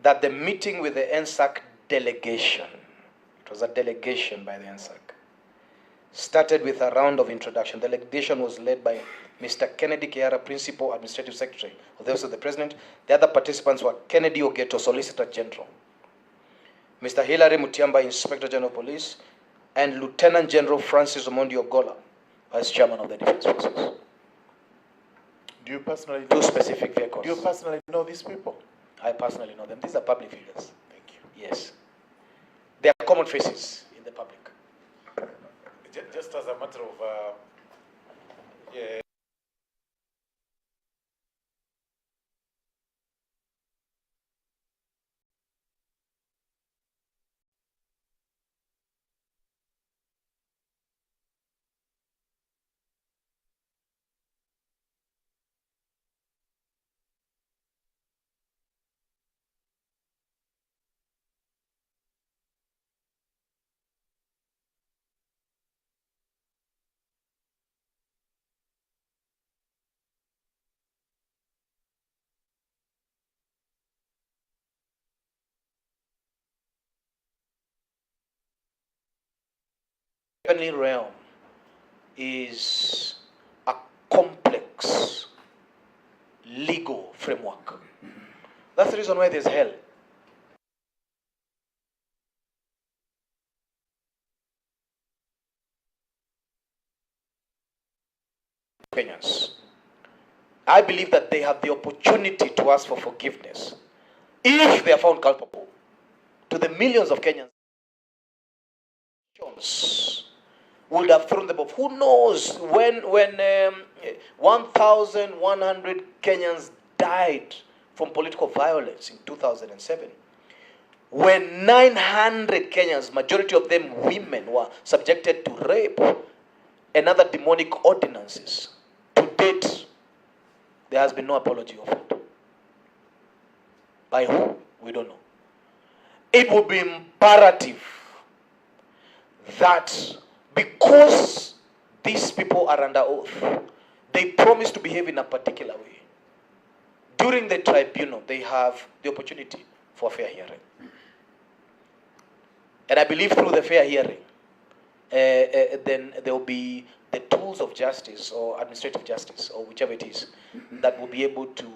that the meeting with the NSAC delegation, it was a delegation by the NSAC, started with a round of introduction. The delegation was led by Mr. Kennedy Kiara, Principal Administrative Secretary of the Office of the President. The other participants were Kennedy Ogeto, Solicitor General, Mr. Hilary Mutiamba, Inspector General of Police, and Lieutenant General Francis Omondi Ogola, Vice Chairman of the Defense Forces. Do you personally know two specific vehicles? Do you personally know these people? I personally know them. These are public figures. Thank you. Yes. They are common faces in the public. Just as a matter of Heavenly realm is a complex legal framework. That's the reason why there's hell. Kenyans. I believe that they have the opportunity to ask for forgiveness if they are found culpable. To the millions of Kenyans would have thrown them off. Who knows when 1,100 Kenyans died from political violence in 2007, when 900 Kenyans, majority of them women, were subjected to rape and other demonic ordinances. To date, there has been no apology offered. By who? We don't know. It would be imperative that because these people are under oath, they promise to behave in a particular way. During the tribunal, they have the opportunity for fair hearing. And I believe through the fair hearing, then there will be the tools of justice or administrative justice or whichever it is that will be able to.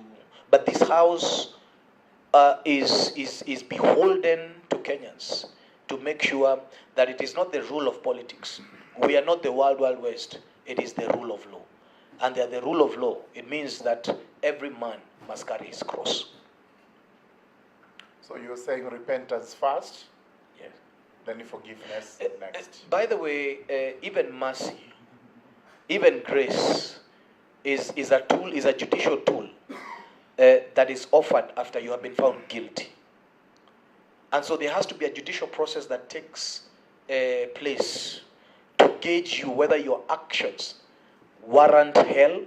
But this house is beholden to Kenyans to make sure that it is not the rule of politics. We are not the wild, wild west. It is the rule of law. And the rule of law, it means that every man must carry his cross. So you're saying repentance first? Yes. Then forgiveness next. By the way, even mercy, even grace is a tool, is a judicial tool that is offered after you have been found guilty. And so there has to be a judicial process that takes place to gauge you whether your actions warrant hell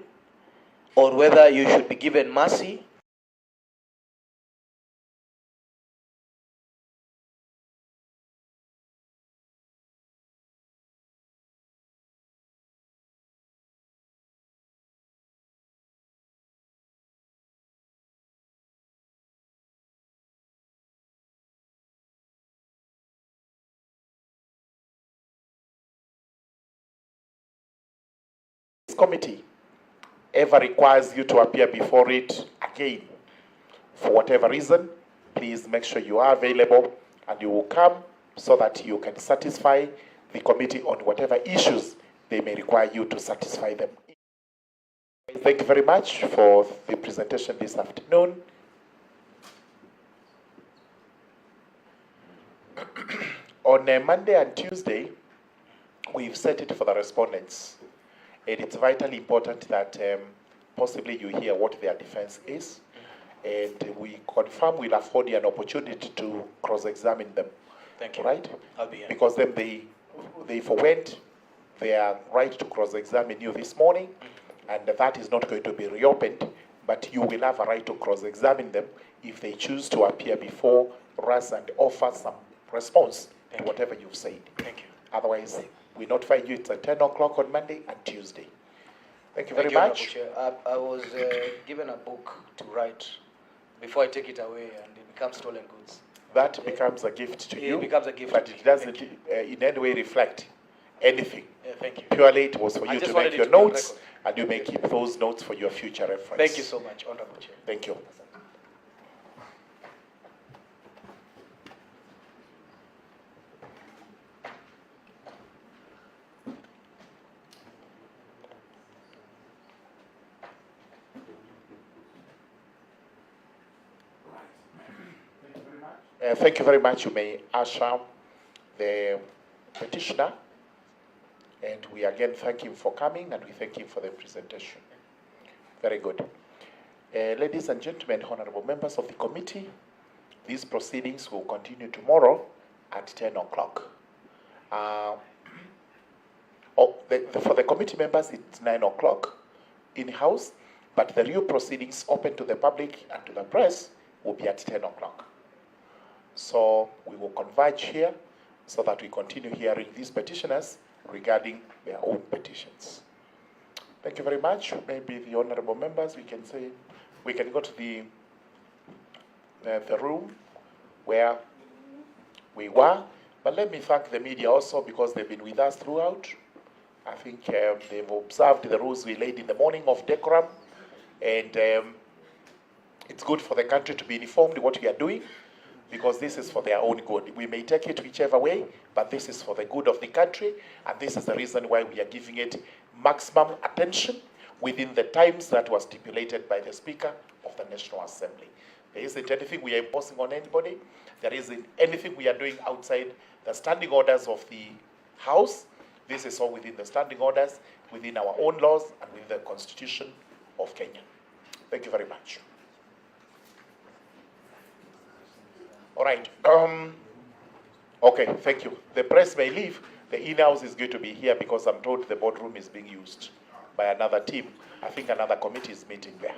or whether you should be given mercy. Committee ever requires you to appear before it again, for whatever reason, please make sure you are available and you will come so that you can satisfy the committee on whatever issues they may require you to satisfy them. Thank you very much for the presentation this afternoon. On Monday and Tuesday, we've set it for the respondents. And it's vitally important that possibly you hear what their defense is. And we confirm we'll afford you an opportunity to cross-examine them. Thank you. Right? I'll be here. Because then they forwent their right to cross-examine you this morning, and that is not going to be reopened, but you will have a right to cross-examine them if they choose to appear before us and offer some response to whatever you've said. Thank you. Otherwise, we notify you it's at 10 o'clock on Monday and Tuesday. Thank you very Thank you, much. Chair. I was given a book to write before I take it away, and it becomes stolen goods. That becomes a gift to you. It becomes a gift but to me. it doesn't in any way reflect anything. Thank you. Purely it was for I you just to wanted make it your to be on notes, record. and you may keep those notes for your future reference. Thank you so much, Honorable Chair. Thank you. Thank you very much. You may usher the petitioner, and we again thank him for coming, and we thank him for the presentation. Very good. Ladies and gentlemen, honorable members of the committee, these proceedings will continue tomorrow at 10 o'clock. For the committee members, it's 9 o'clock in-house, but the real proceedings open to the public and to the press will be at 10 o'clock. So we will converge here so that we continue hearing these petitioners regarding their own petitions. Thank you very much. Maybe the honorable members, we can go to the room where we were. But let me thank the media also, because they've been with us throughout. I think they've observed the rules we laid in the morning of decorum, and it's good for the country to be informed what we are doing, because this is for their own good. We may take it whichever way, but this is for the good of the country, and this is the reason why we are giving it maximum attention within the times that was stipulated by the Speaker of the National Assembly. There isn't anything we are imposing on anybody. There isn't anything we are doing outside the standing orders of the House. This is all within the standing orders, within our own laws, and within the Constitution of Kenya. Thank you very much. All right. Okay, thank you. The press may leave. The in-house is going to be here because I'm told the boardroom is being used by another team. I think another committee is meeting there.